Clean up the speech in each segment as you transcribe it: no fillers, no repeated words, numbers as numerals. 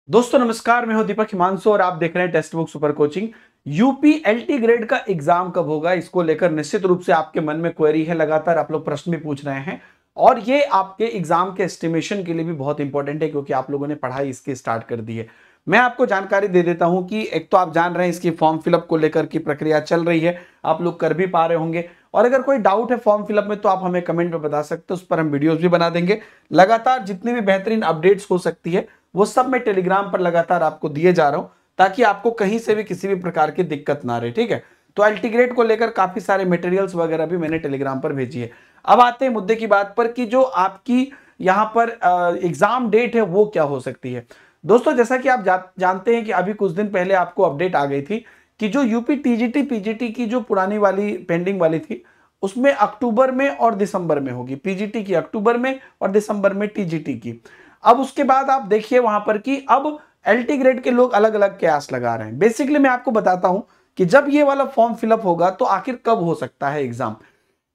दोस्तों नमस्कार, मैं हूं दीपक हिमांशु और आप देख रहे हैं text book super coaching. UP LT grade का एग्जाम कब होगा, इसको लेकर निश्चित रूप से आपके मन में क्वेरी है। लगातार आप लोग प्रश्न भी पूछ रहे हैं और ये आपके एग्जाम के एस्टिमेशन के लिए भी बहुत इंपॉर्टेंट है, क्योंकि आप लोगों ने पढ़ाई इसकी स्टार्ट कर दी है। मैं आपको जानकारी दे देता हूं कि एक तो आप जान रहे हैं इसकी फॉर्म फिलअप को लेकर की प्रक्रिया चल रही है, आप लोग कर भी पा रहे होंगे। और अगर कोई डाउट है फॉर्म फिलअप में तो आप हमें कमेंट में बता सकते हैं, उस पर हम वीडियोस भी बना देंगे। लगातार जितनी भी बेहतरीन अपडेट्स हो सकती है वो सब मैं टेलीग्राम पर लगातार आपको दिए जा रहा हूं, ताकि आपको कहीं से भी किसी भी प्रकार की दिक्कत ना रहे। ठीक है, तो एलटी ग्रेड को लेकर काफी सारे मटेरियल्स वगैरह भी मैंने टेलीग्राम पर भेजी है। अब आते हैं मुद्दे की बात पर कि जो आपकी यहां पर एग्जाम डेट है वो क्या हो सकती है। दोस्तों जैसा कि आप जानते हैं कि अभी कुछ दिन पहले आपको अपडेट आ गई थी कि जो यूपी टीजीटी पीजीटी की जो पुरानी वाली पेंडिंग वाली थी उसमें अक्टूबर में और दिसंबर में होगी। पीजीटी की अक्टूबर में और दिसंबर में टीजीटी की। अब उसके बाद आप देखिए वहां पर कि अब एलटी ग्रेड के लोग अलग अलग कयास लगा रहे हैं। बेसिकली मैं आपको बताता हूं कि जब ये वाला फॉर्म फिलअप होगा तो आखिर कब हो सकता है एग्जाम।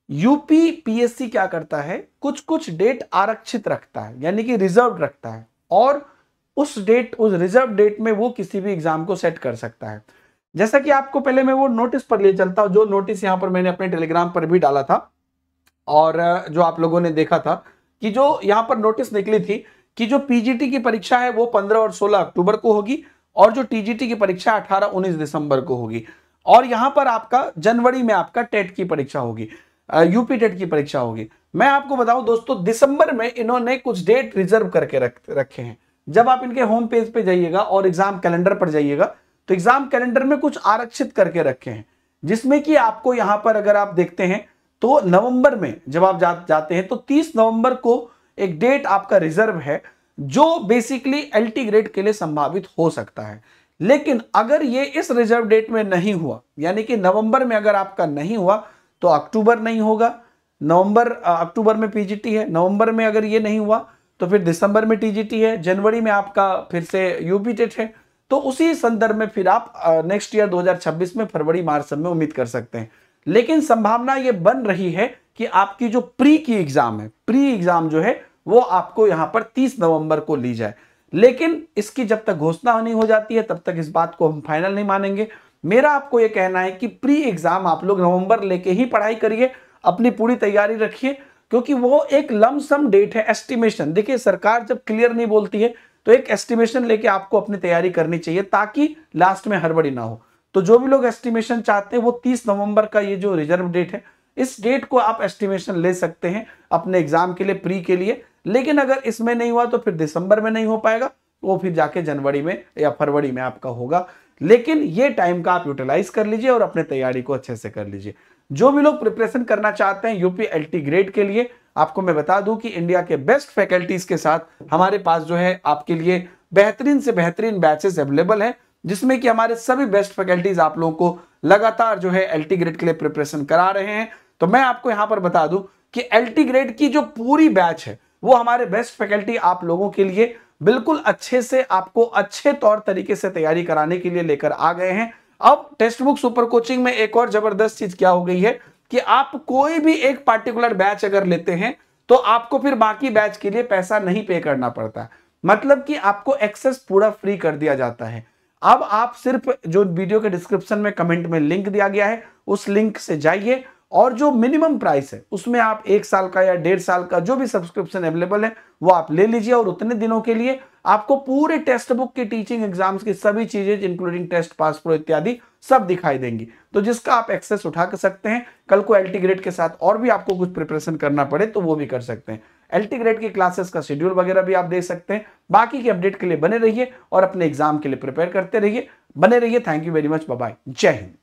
यूपी पीएससी क्या करता है, कुछ कुछ डेट आरक्षित रखता है, यानी कि रिजर्व रखता है, और उस रिजर्व डेट में वो किसी भी एग्जाम को सेट कर सकता है। जैसा कि आपको पहले मैं वो नोटिस पर ले चलता हूं, जो नोटिस यहां पर मैंने अपने टेलीग्राम पर भी डाला था और जो आप लोगों ने देखा था कि जो यहां पर नोटिस निकली थी कि जो पीजीटी की परीक्षा है वो 15 और 16 अक्टूबर को होगी और जो टीजीटी की परीक्षा 18-19 दिसंबर को होगी। और यहां पर आपका जनवरी में आपका टेट की परीक्षा होगी, यूपी टेट की परीक्षा होगी। मैं आपको बताऊं दोस्तों, दिसंबर में इन्होंने कुछ डेट रिजर्व करके रखे हैं। जब आप इनके होम पेज पे जाइएगा और एग्जाम कैलेंडर पर जाइएगा तो एग्जाम कैलेंडर में कुछ आरक्षित करके रखे हैं, जिसमें कि आपको यहां पर अगर आप देखते हैं तो नवंबर में जब आप जाते हैं तो 30 नवंबर को एक डेट आपका रिजर्व है, जो बेसिकली एलटी ग्रेड के लिए संभावित हो सकता है। लेकिन अगर ये इस रिजर्व डेट में नहीं हुआ, यानी कि नवंबर में अगर आपका नहीं हुआ तो अक्टूबर नहीं होगा। अक्टूबर में पीजीटी है, नवंबर में अगर ये नहीं हुआ तो फिर दिसंबर में टीजीटी है, जनवरी में आपका फिर से यूपी टेट है। तो उसी संदर्भ में फिर आप नेक्स्ट ईयर 2026 में फरवरी मार्च में उम्मीद कर सकते हैं। लेकिन संभावना ये बन रही है कि आपकी जो प्री की एग्जाम है, प्री एग्जाम जो है वो आपको यहां पर 30 नवंबर को ली जाए। लेकिन इसकी जब तक घोषणा नहीं हो जाती है तब तक इस बात को हम फाइनल नहीं मानेंगे। मेरा आपको यह कहना है कि प्री एग्जाम आप लोग नवंबर लेके ही पढ़ाई करिए, अपनी पूरी तैयारी रखिए, क्योंकि वो एक लमसम डेट है, एस्टिमेशन। देखिए सरकार जब क्लियर नहीं बोलती है तो एक एस्टिमेशन लेके आपको अपनी तैयारी करनी चाहिए, ताकि लास्ट में हड़बड़ी ना हो। तो जो भी लोग एस्टिमेशन चाहते हैं वो 30 नवंबर का ये जो रिजर्व डेट है, इस डेट को आप एस्टिमेशन ले सकते हैं अपने एग्जाम के लिए, प्री के लिए। लेकिन अगर इसमें नहीं हुआ तो फिर दिसंबर में नहीं हो पाएगा, वो फिर जाके जनवरी में या फरवरी में आपका होगा। लेकिन ये टाइम का आप यूटिलाइज कर लीजिए और अपने तैयारी को अच्छे से कर लीजिए। जो भी लोग प्रिपरेशन करना चाहते हैं यूपी एलटी ग्रेड के लिए, आपको मैं बता दूं कि इंडिया के बेस्ट फैकल्टीज के साथ हमारे पास जो है आपके लिए बेहतरीन से बेहतरीन बैचेस अवेलेबल है, जिसमें कि हमारे सभी बेस्ट फैकल्टीज आप लोगों को लगातार जो है एलटी ग्रेड के लिए प्रिपरेशन करा रहे हैं। तो मैं आपको यहां पर बता दूं कि एलटी ग्रेड की जो पूरी बैच है वो हमारे बेस्ट फैकल्टी आप लोगों के लिए बिल्कुल अच्छे से, आपको अच्छे तौर तरीके से तैयारी कराने के लिए लेकर आ गए हैं। अब टेक्स्ट बुक सुपर कोचिंग में एक और जबरदस्त चीज क्या हो गई है कि आप कोई भी एक पार्टिकुलर बैच अगर लेते हैं तो आपको फिर बाकी बैच के लिए पैसा नहीं पे करना पड़ता, मतलब कि आपको एक्सेस पूरा फ्री कर दिया जाता है। अब आप सिर्फ जो वीडियो के डिस्क्रिप्शन में कमेंट में लिंक दिया गया है उस लिंक से जाइए और जो मिनिमम प्राइस है उसमें आप 1 साल का या 1.5 साल का जो भी सब्सक्रिप्शन अवेलेबल है वो आप ले लीजिए, और उतने दिनों के लिए आपको पूरे टेक्स्ट बुक की टीचिंग एग्जाम्स की सभी चीजें इंक्लूडिंग टेस्ट, पास, प्रो इत्यादि सब दिखाई देंगी। तो जिसका आप एक्सेस उठा कर सकते हैं। कल को एलटी ग्रेड के साथ और भी आपको कुछ प्रिपरेशन करना पड़े तो वो भी कर सकते हैं। एलटी ग्रेड की क्लासेस का शेड्यूल वगैरह भी आप देख सकते हैं। बाकी के अपडेट के लिए बने रहिए और अपने एग्जाम के लिए प्रिपेयर करते रहिए। बने रहिए। Thank you very much. Bye bye. जय हिंद।